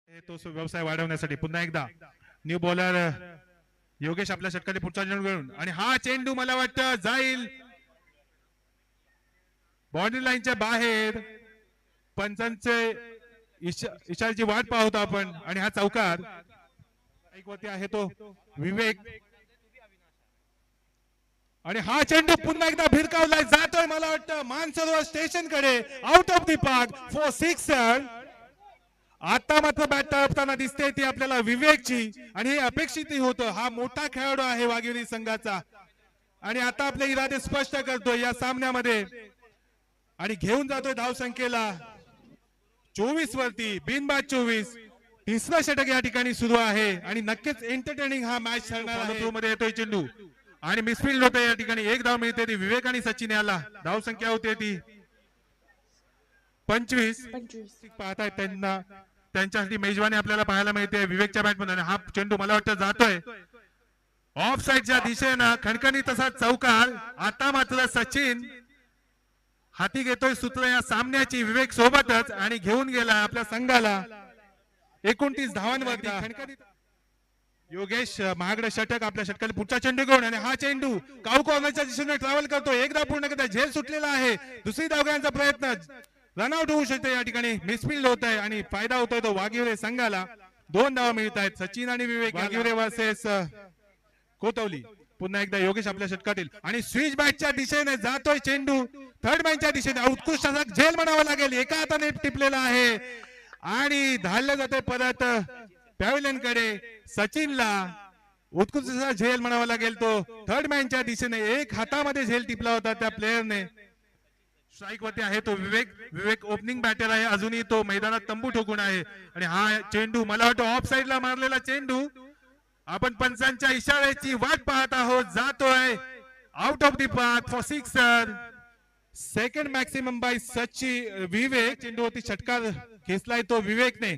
तो व्यवसाय वाढवण्यासाठी पुन्हा एकदा न्यू बॉलर योगेश आपल्या षटकाने पुढचा चेंडू घेऊन आणि हा चेंडू मला वाटतं जाईल बाउंड्री लाईनच्या बाहेर. पंचांचे इशाऱ्याची वाट पाहतो आपण आणि हा चौकार वरती आहे तो विवेक आणि हा चेंडू पुन्हा एकदा भिरकावलाय जातोय मला वाटतं मानसरोवर स्टेशन कडे out of the park for sixer. आता मात्र बॅट तळपताना दिसते ती आपल्याला विवेकची आणि हे अपेक्षितही होतं. हा मोठा खेळाडू आहे वाघिवली संघाचा आणि आता आपले इरादे स्पष्ट करतोय या सामन्यामध्ये आणि घेऊन जातोय धावसंख्येला 24 वरती बिनबाद 24. तिसरा षटक या ठिकाणी सुरू आहे आणि नक्कीच एंटरटेनिंग हा मॅच ठरणार आहे. मध्ये येतोय चेंडू आणि मिसफिल्ड होतोय या ठिकाणी. एक धाव मिळते ती विवेक आणि सचिन याला. धावसंख्या होते ती 25. पाहताय त्यांना त्यांच्यासाठी मेजवानी आपल्याला पाहायला मिळते विवेकच्या बॅटमध्ये. हा चेंडू मला वाटतं जातोय ऑफ साईडच्या दिशेनं खणखणी तसा चौकार. आता मात्र सचिन हाती घेतोय सूत्र या सामन्याची विवेक सोबतच आणि घेऊन गेला आपल्या संघाला 29 धावांवरती. खणखणीत योगेश महागडे षटक आपल्या षटकाला पुढचा चेंडू घेऊन आणि हा चेंडू काऊ कॉर्नरच्या दिशेने ट्रॅव्हल करतो. एकदा पूर्ण करता झेल सुटलेला आहे. दुसरी धाव घेण्याचा प्रयत्न रनआउट होऊ शकते या ठिकाणी. मिसफिल्ड होत आहे आणि फायदा होतोय तो वाघिवरे संघाला. 2 धावा मिळत आहेत सचिन आणि विवेक. वाघिवरे वर्सेस कोतवली. पुन्हा एकदा योगेश आपल्या षटकातील आणि स्विच बॅटच्या दिशेने जातोय चेंडू थर्ड मॅनच्या दिशेने. उत्कृष्ट असा झेल म्हणावा लागेल. एका हाताने टिपलेला आहे आणि धाडलं जाते परत पॅव्हलियन कडे. सचिनला उत्कृष्ट असा झेल म्हणावा लागेल तो थर्ड मॅनच्या दिशेने. एक हातामध्ये झेल टिपला होता त्या प्लेयरने. स्ट्राईक वरती आहे तो विवेक. विवेक ओपनिंग बॅटर आहे. अजूनही तो मैदानात तंबू ठोकून आहे आणि हा चेंडू मला वाटतं ऑफ साईडला मारलेला चेंडू. आपण पंचांच्या इशाऱ्याची वाट पाहत आहोत. जातोय out of the park for sixer. Second maximum by Sachin Vivek. चेंडूवरती षटकार घेतलाय तो विवेकने.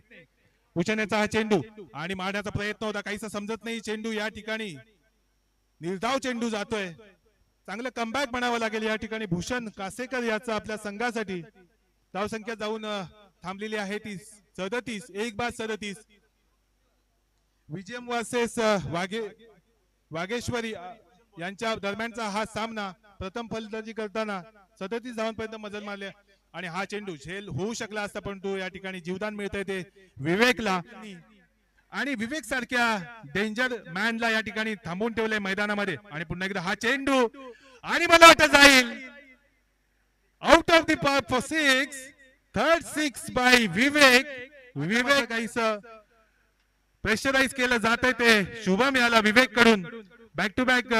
उचलण्याचा हा चेंडू आणि मारण्याचा प्रयत्न होता. काहीच समजत नाही चेंडू या ठिकाणी. निर्धाव चेंडू जातोय. चांगलं कमबॅक म्हणावं लागेल या ठिकाणी भूषण कासेकर याचा आपल्या संघासाठी. धावसंख्या जाऊन थांबलेली आहे ती 37. 1-37. विजयम वर्सेस वागेश्वरी यांच्या दरम्यानचा हा सामना. प्रथम फलंदाजी करताना 37 धावांपर्यंत मजल मारले आणि हा चेंडू झेल होऊ शकला असता परंतु या ठिकाणी जीवदान मिळतंय ते विवेकला. आणि विवेक सारख्या डेंजर मॅनला या ठिकाणी थांबवून ठेवलंय मैदानामध्ये. आणि पुन्हा एकदा हा चेंडू आणि मला वाटतं जाईल out of the park for 6. Third 6 by Vivek. Vivek काहीच प्रेशराइज केलं जात आहे ते शुभम याला विवेक कडून. बॅक टू बॅक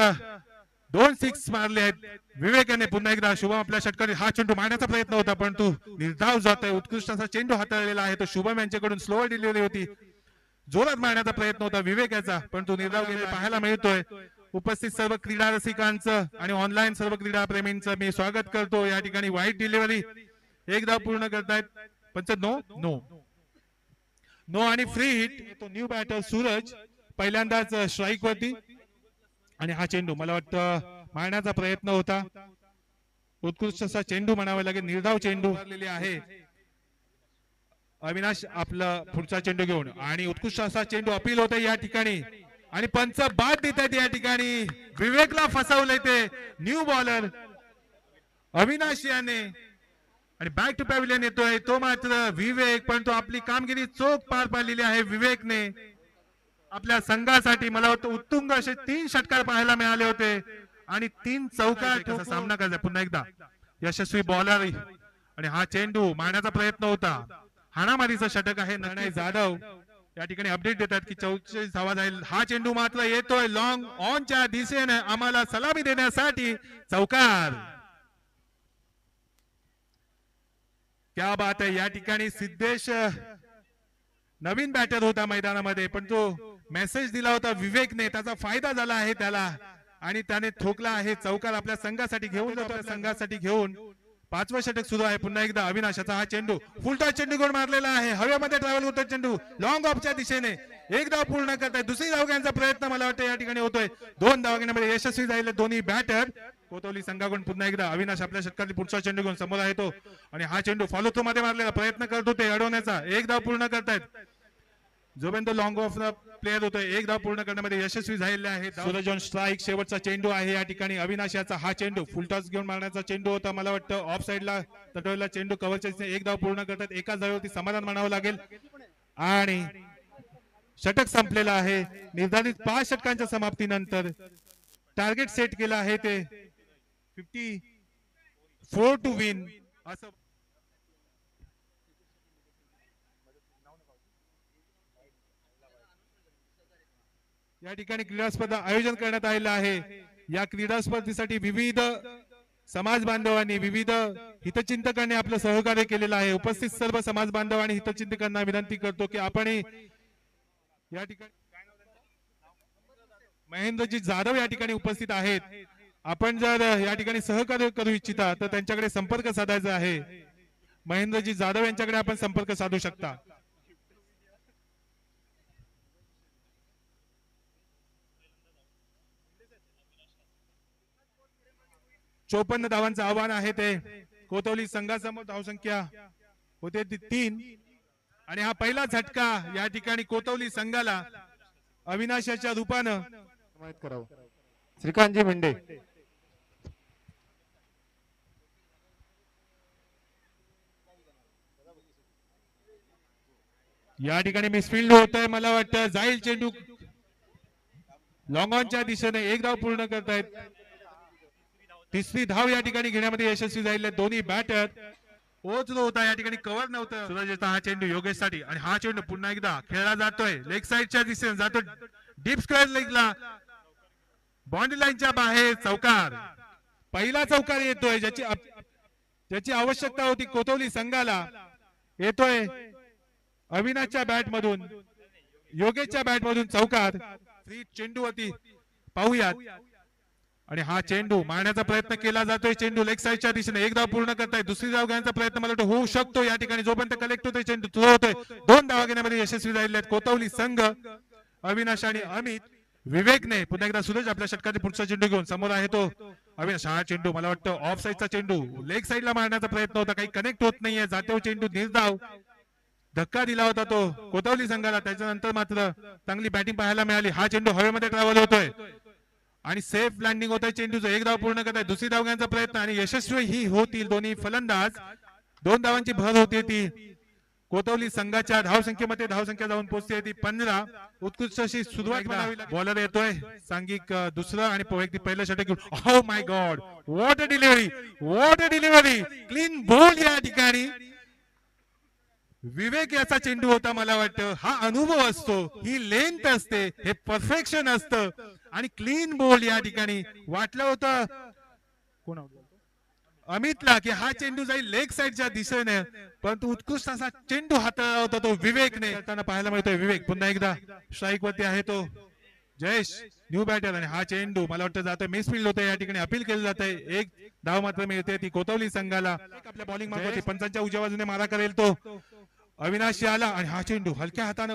2 6 मारले आहेत विवेकाने. पुन्हा एकदा शुभम आपल्या षटकाने. हा चेंडू मारण्याचा प्रयत्न होता परंतु निर्धाव जातोय. उत्कृष्ट असा चेंडू हाताळलेला आहे तो शुभम यांच्याकडून. स्लोअर डिलिव्हरी होती. जोरात मारण्याचा प्रयत्न होता विवेकाचा परंतु निर्धाव गेले पाहायला मिळतोय. उपस्थित सर्व क्रीडा रसिकांचं आणि ऑनलाईन सर्व क्रीडा प्रेमींचं मी स्वागत करतो. या ठिकाणी वाईट डिलिव्हरी. एक धाव पूर्ण करतायत पंच. नो आणि फ्री हिट. तो न्यू बॅटर सूरज पहिल्यांदाच स्ट्राईक वरती आणि हा चेंडू मला वाटतं मारण्याचा प्रयत्न होता. उत्कृष्ट असा चेंडू म्हणावा लागेल. निर्धाव चेंडू मारलेले आहे. अविनाश आपला पुढचा चेंडू घेऊन आणि उत्कृष्ट असा चेंडू अपील होत या ठिकाणी आणि पंच बाद देत आहेत या ठिकाणी. विवेकला फसवलंय ते न्यू बॉलर अविनाश याने आणि बॅक टू पॅव्हिलियन येतोय तो मात्र विवेक. पण तो आपली कामगिरी चोख पार पाडलेली आहे विवेकने आपल्या संघासाठी. मला वाटतं उत्तुंग असे 3 षटकार पाहायला मिळाले होते आणि 3 चौकार सामना करायचा. पुन्हा एकदा यशस्वी बॉलर आणि हा चेंडू मारण्याचा प्रयत्न होता. हाणामारीचा षटक आहे. निर्णय जाधव या ठिकाणी अपडेट देतात की 44 धावा जाईल. हा चेंडू मात्र येतोय लॉंग ऑनच्या दिशेने आम्हाला सलामी देण्यासाठी. चौकार. क्या बात आहे. या ठिकाणी सिद्धेश नवीन बॅटर होता मैदानामध्ये पण तो मेसेज दिला होता विवेकने. त्याचा फायदा झाला आहे त्याला आणि त्याने ठोकला आहे चौकार. आपल्या संघासाठी घेऊन जातो. संघासाठी घेऊन 5वं षटक सुरू आहे. पुन्हा एकदा अविनाशाचा हा चेंडू फुलटॉस चेंडू घेऊन मारलेला आहे. हवेमध्ये ट्रॅव्हल होतो चेंडू लॉंग ऑफच्या दिशेने. एक धाव पूर्ण करताय. दुसरी धाव घेण्याचा प्रयत्न मला वाटतं या ठिकाणी होतोय. 2 धाव घेण्यामध्ये यशस्वी झाले दोन्ही बॅटर. कोतवली संघाकडून पुन्हा एकदा अविनाश आपल्या षटकातील पुढचा चेंडू घेऊन समोर आहे तो आणि हा चेंडू फॉलो थ्रू मध्ये मारलेला प्रयत्न करत होते अडवण्याचा. एक धाव पूर्ण करतायत जोपर्यंत लॉंग ऑफ प्लेअर होतोय एक धाव पूर्ण करण्यामध्ये यशस्वी झालेले आहे. सूरज ऑन स्ट्राईक, शेवटचा चेंडू आहे या ठिकाणी अविनाश याचा. हा चेंडू फुलटॉस घेऊन मारण्याचा चेंडू होता. मला वाटतं ऑफ साईडला तटवलेला चेंडू कव्हरच्या दिशेने एक धाव पूर्ण करतात. एकाच धावेवरती समाधान मानावं लागेल आणि षटक संपलेला आहे. निर्धारित 5 षटकांच्या समाप्तीनंतर टार्गेट सेट केलं आहे ते 54 टू विन असं. या ठिकाणी क्रीडा स्पर्धा आयोजन करण्यात आलेलं आहे. या क्रीडा स्पर्धेसाठी विविध समाज बांधवांनी, विविध हितचिंतकांनी आपलं सहकार्य केलेलं आहे. उपस्थित सर्व समाज बांधव आणि हितचिंतकांना विनंती करतो की आपण या ठिकाणी महेंद्रजी जाधव या ठिकाणी उपस्थित आहेत. आपण जर या ठिकाणी सहकार्य करू इच्छिता तर त्यांच्याकडे संपर्क साधायचा आहे. महेंद्रजी जाधव यांच्याकडे आपण संपर्क साधू शकता. 54 धावांचं आव्हान आहे ते. कोतवली संघासमोर धावसंख्या होते 3 आणि हा पहिला झटका या ठिकाणी कोतवली संघाला अविनाशाच्या रूपानं माहित करावं. श्रीकांतजी मेंढे या ठिकाणी मिसफिल्ड होत आहे. मला वाटतं जाईल चेंडू लॉंग ऑनच्या दिशेने एक धाव पूर्ण करतायत. तिसरी धाव या ठिकाणी घेण्यामध्ये यशस्वी झालेले दोन्ही बॅटर. पोहोचलो होता या ठिकाणी कव्हर नव्हतं. सूरजचा हा चेंडू योगेश साठी आणि हा चेंडू पुन्हा एकदा खेळला जातोय लेग साईडच्या दिशेने जातो डीप स्क्वेअर लेगला बाउंड्री लाईनच्या बाहेर. चौकार, पहिला चौकार येतोय ज्याची आवश्यकता होती कोतवली संघाला. येतोय अविनाशच्या बॅट मधून, योगेशच्या बॅट मधून चौकार. फ्री चेंडूवरती पाहूयात आणि हा चेंडू मारण्याचा प्रयत्न केला जातोय. चेंडू लेग साईडच्या दिशेने एक धाव पूर्ण करताय. दुसरी धाव घेण्याचा प्रयत्न मला वाटतं होऊ शकतो या ठिकाणी. जोपर्यंत कलेक्ट होतोय चेंडू थ्रो होतोय. 2 धावा घेण्यामध्ये यशस्वी झालेले आहेत कोतवली संघ. अविनाश आणि अमित. विवेकने पुन्हा एकदा सूरज आपल्या षटकातील पुढचा चेंडू घेऊन समोर आहे तो अविनाश. हा चेंडू मला वाटतं ऑफ साईडचा चेंडू लेग साईडला मारण्याचा प्रयत्न होता. काही कनेक्ट होत नाहीये. जातो चेंडू निर्धाव धक्का दिला होता तो कोतवली संघाला. त्याच्यानंतर मात्र चांगली बॅटिंग पाहायला मिळाली. हा चेंडू हवेमध्ये ट्रॅव्हल होतोय आणि सेफ लँडिंग होत आहे. चेंडूचं एक धाव पूर्ण करत आहे. दुसरी धाव घेण्याचा प्रयत्न आणि यशस्वी ही होतील दोन्ही फलंदाज. 2 धावांची भर होती ती कोतवली संघाच्या धावसंख्येमध्ये. धावसंख्या जाऊन पोहोचते ती 15. उत्कृष्ट अशी सुरुवात. बॉलर येतोय सांघिक दुसरं आणि वैयक्तिक पहिलं षटक घेऊन. Oh my God, what a delivery, what a delivery. Clean ball या ठिकाणी. विवेक याचा चेंडू होता. मला वाटतं हा अनुभव असतो, ही लेंथ असते, हे परफेक्शन असतं आणि क्लीन बॉल या ठिकाणी. वाटलं होतं कोण अमितला की हा चेंडू जाईल लेग साईडच्या दिशेने, परंतु उत्कृष्ट असा चेंडू हाताळला होता तो विवेकने. त्यांना पाहायला मिळतोय विवेक पुन्हा एकदा स्ट्राईक वरती आहे तो जयेश न्यू बॅटर आणि हा चेंडू मला वाटतं जातोय मिसफिल्ड होतोय या ठिकाणी. अपील केलं जात आहे. एक धाव मात्र मिळते ती कोतवली संघाला. आपल्या बॉलिंग मार्फत पंचांच्या उजव्या बाजूने मारा करेल तो अविनाश आला आणि हा चेंडू हलक्या हाताने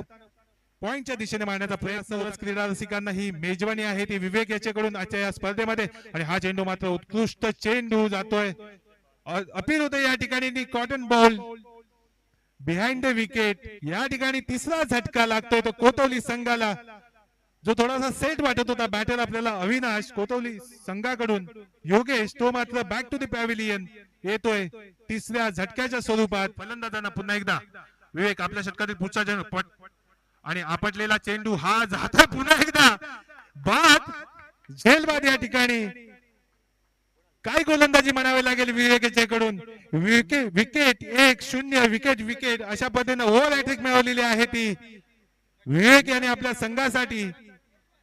पॉइंटच्या दिशेने मारण्याचा प्रयत्न. क्रीडा रसिकांना ही मेजवानी आहे ती विवेक याच्याकडून आजच्या या स्पर्धेमध्ये. आणि हा चेंडू मात्र उत्कृष्ट चेंडू जातोय. अपील होते या ठिकाणी cotton ball behind the wicket. या ठिकाणी तिसरा झटका लागतोय तो कोतवली संघाला, जो थोडासा सेट वाटत होता बॅटर आपल्याला अविनाश. कोतवली संघाकडून योगेश तो मात्र बॅक टू द पॅव्हिलियन येतोय तिसऱ्या झटक्याच्या स्वरूपात. फलंदाजांना पुन्हा एकदा विवेक आपल्या षटकातील पुढचा चेंडू आणि आपटलेला चेंडू हा जातोय पुन्हा एकदा बाद. झेलबाद या ठिकाणी. काय गोलंदाजी म्हणावी लागेल विवेकच्याकडून. विकेट 1-0 विकेट विकेट अशा पद्धतीने ओव्हर हॅट्रिक मिळवलेली आहे ती विवेक याने आपल्या संघासाठी.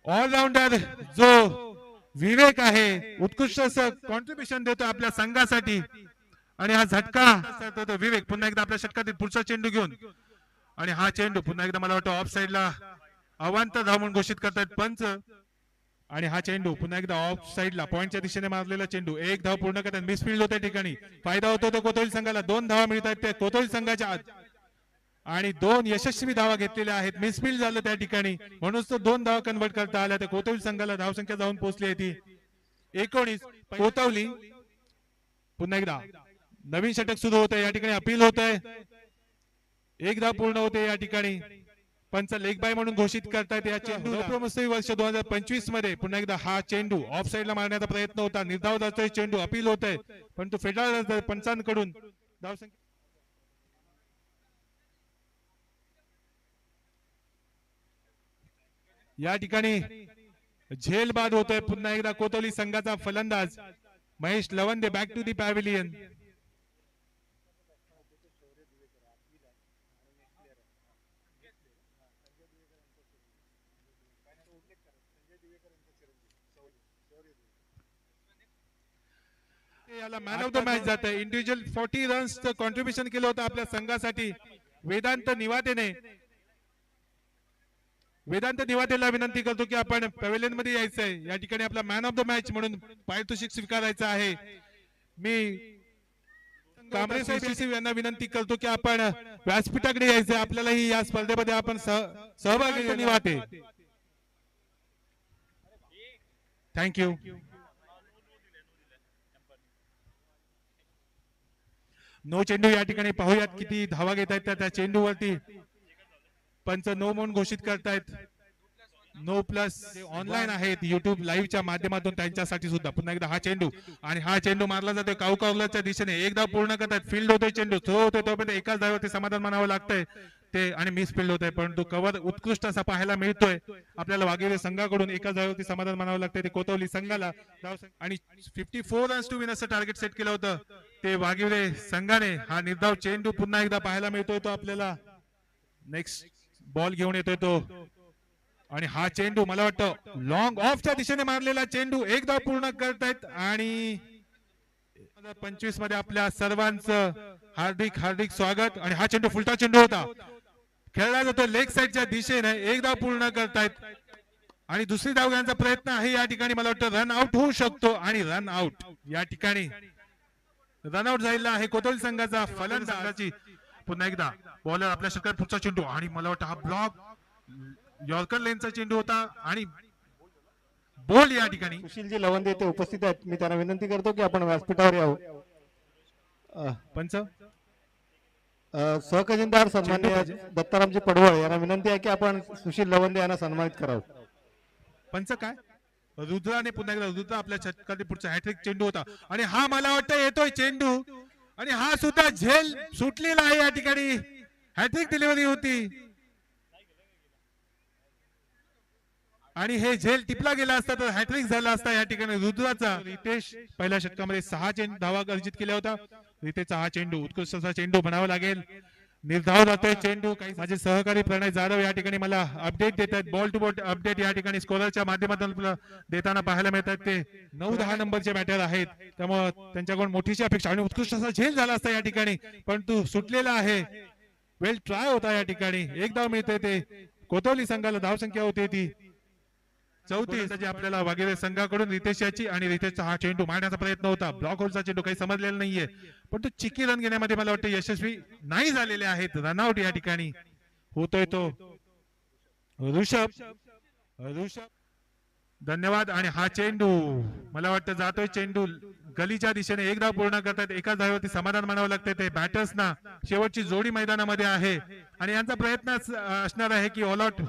ऑलराऊंडर जो विवेक आहे उत्कृष्ट असं कॉन्ट्रीब्युशन देतो आपल्या संघासाठी. आणि हा झटका विवेक पुन्हा एकदा आपल्या षटकातील पुढचा चेंडू घेऊन आणि हा चेंडू पुन्हा एकदा मला वाटतं ऑफ साईडला अवांतर धाव म्हणून घोषित करतायत पंच. आणि हा चेंडू पुन्हा एकदा ऑफ साईडला पॉइंटच्या दिशेने मारलेला चेंडू. एक धाव पूर्ण करतात. मिसफिल्ड होत्या ठिकाणी. फायदा होतो तो कोतवली संघाला. 2 धावा मिळतात त्या कोतवली संघाच्या आणि 2 यशस्वी धावा घेतलेल्या आहेत. मिसफिल्ड झालं त्या ठिकाणी म्हणून तो 2 धावा कन्वर्ट करता आल्या. त्या कोतवली संघाला धावसंख्या जाऊन पोहोचली आहे ती 19. कोतवली पुन्हा एकदा नवीन षटक सुरू होत आहे या ठिकाणी. अपील होत आहे. एक धाव पूर्ण होते या ठिकाणी. पंच लेग बाय म्हणून घोषित करतायत या चेंडू वर्ष 2025 मध्ये पुन्हा एकदा हा चेंडू ऑफ साईडला मारण्याचा प्रयत्न होता, निर्धाव जातोय चेंडू, अपील होत आहे पण तो फेटाळला पंचांकडून. धावसंख्या या ठिकाणी झेल बाद होतोय पुन्हा एकदा कोतवली संघाचा फलंदाज Mahesh Lavande. Back to the pavilion. याला मॅन ऑफ द मॅच जात आहे. इंडिव्हिज्युअल 40 रन्स कॉन्ट्रीब्युशन केलं होतं आपल्या संघासाठी वेदांत निवातेने. वेदांत निवातेला विनंती करतो की आपण पॅव्हिलियन मध्ये यायचंय. या ठिकाणी आपला मॅन ऑफ द मॅच म्हणून पारितोषिक स्वीकारायचं आहे. मी कांबळे साहेब यांना विनंती करतो की आपण व्यासपीठाकडे यायचंय, आपल्यालाही या स्पर्धेमध्ये आपण सहभागी निवाते. थँक्यू. नो चेंडू या ठिकाणी पाहूयात किती धावा घेत आहेत त्या चेंडूवरती. पंच नो म्हणून घोषित करतायत. नो प्लस ऑनलाईन आहेत युट्यूब लाईव्हच्या माध्यमातून त्यांच्यासाठी सुद्धा. पुन्हा एकदा हा चेंडू आणि हा चेंडू मारला जातोय काउकावल्याच्या दिशेने. एकदा पूर्ण करतात, फील्ड होतोय चेंडू, थ्रो होतोय, तोपर्यंत एकाच धावेवरती समाधान मानावं लागतंय ते आणि मिस फील्ड होत आहे. परंतु कव्हर उत्कृष्ट असा पाहायला मिळतोय आपल्याला. वाघेरे संघाकडून एकाच धावेवरती समाधान मानावं लागतंय ते कोतवली संघाला. आणि 54 रन्स टू विन असं टार्गेट सेट केलं होतं ते वाघेरे संघाने. हा निर्धाव चेंडू पुन्हा एकदा पाहायला मिळतोय तो आपल्याला. नेक्स्ट बॉल घेऊन येतोय तो आणि हा चेंडू मला वाटतं लॉंग ऑफच्या दिशेने मारलेला चेंडू एकदा पूर्ण करतायत. आणि 2025 मध्ये आपल्या सर्वांचं हार्दिक हार्दिक स्वागत. आणि हा चेंडू फुलटा चेंडू होता, खेळला जातो लेग साईडच्या दिशेने, एकदा पूर्ण करतायत. आणि दुसरी धाव घेण्याचा प्रयत्न आहे या ठिकाणी. मला वाटतं रन आउट होऊ शकतो आणि रन आउट या ठिकाणी रनआउट झालेला आहे कोतवली संघाचा फलंदाजी. पुन्हा एकदा बॉलर आपल्या षटकात पुढचा चेंडू आणि मला वाटतं हा ब्लॉक यॉर्कर लेनचा चेंडू होता आणि बॉल या ठिकाणी. सुशीलजी लवंदे येथे उपस्थित आहेत, मी त्यांना विनंती करतो की आपण व्यासपीठावर यावं. पंच सहखजिनदार सन्माननीय दत्तारामजी पडवळ यांना विनंती आहे की आपण सुशील लवंदे यांना सन्मानित करावं. पंच काय रुद्राने पुन्हा एकदा रुद्र आपल्या षटकातील पुढचा हॅट्रिक चेंडू होता आणि हा मला वाटतं येतोय चेंडू आणि हा सुद्धा झेल सुटलेला आहे या ठिकाणी. हॅट्रिक डिलिव्हरी होती आणि हे झेल टिपला गेला असता तर हॅट्रिक झाला असता या ठिकाणी रुद्राचा. रितेश पहिल्या षटकामध्ये 6 धावा अर्जित केल्या होत्या. रितेशचा हा चेंडू उत्कृष्ट असा चेंडू म्हणावा लागेल. निर्धाव जातोय चेंडू. काही माझे सहकारी प्रणय जाधव या ठिकाणी मला अपडेट देत आहेत. बॉल टू बॉल अपडेट या ठिकाणी स्कोररच्या माध्यमातून देताना पाहायला मिळतात. ते 9-10 नंबरचे बॅटर आहेत, त्यामुळे त्यांच्याकडून मोठीशी अपेक्षा आणि उत्कृष्ट असा झेल झाला असता या ठिकाणी, परंतु सुटलेला आहे. वेल ट्राय होता या ठिकाणी. एक धाव मिळते ते कोतवली संघाला. धावसंख्या होती ती 34. आपल्याला वाघेरे संघाकडून रितेश याची आणि रितेशचा हा चेंडू मारण्याचा प्रयत्न होता. ब्लॉक होलचा चेंडू काही समजलेला नाहीये, पण तो चिकी रन घेण्यामध्ये मला वाटतं यशस्वी नाही झालेले आहेत. रनआउट या ठिकाणी होतोय तो ऋषभ. धन्यवाद. आणि हा चेंडू मला वाटतं जातोय चेंडू गलीच्या दिशेने. एकदा पूर्ण करतात, एकाच धावेवरती समाधान मानावं लागतंय ते बॅटर्सना. शेवटची जोडी मैदानामध्ये आहे आणि यांचा प्रयत्न असणार आहे की ऑल आउट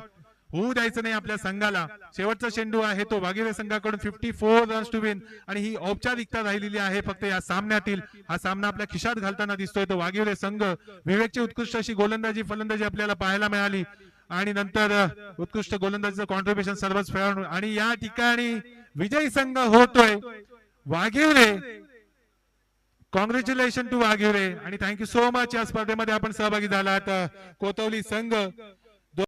होऊ द्यायचं नाही आपल्या संघाला. शेवटचा चेंडू आहे तो वाघेरे संघाकडून. 54 रन्स टू विन आणि ही औपचारिकता राहिलेली आहे फक्त या सामन्यातील. हा सामना आपल्या खिशात घालताना दिसतोय तो वाघेरे संघ. विवेकची उत्कृष्ट अशी गोलंदाजी फलंदाजी आपल्याला पाहायला मिळाली आणि नंतर उत्कृष्ट गोलंदाजीचं कॉन्ट्रीब्युशन सर्वच खेळाडू. आणि या ठिकाणी विजयी संघ होतोय वाघेरे. कॉंग्रॅच्युलेशन टू वाघेरे आणि थँक्यू सो मच. या स्पर्धेमध्ये आपण सहभागी झालात. कोतवली संघ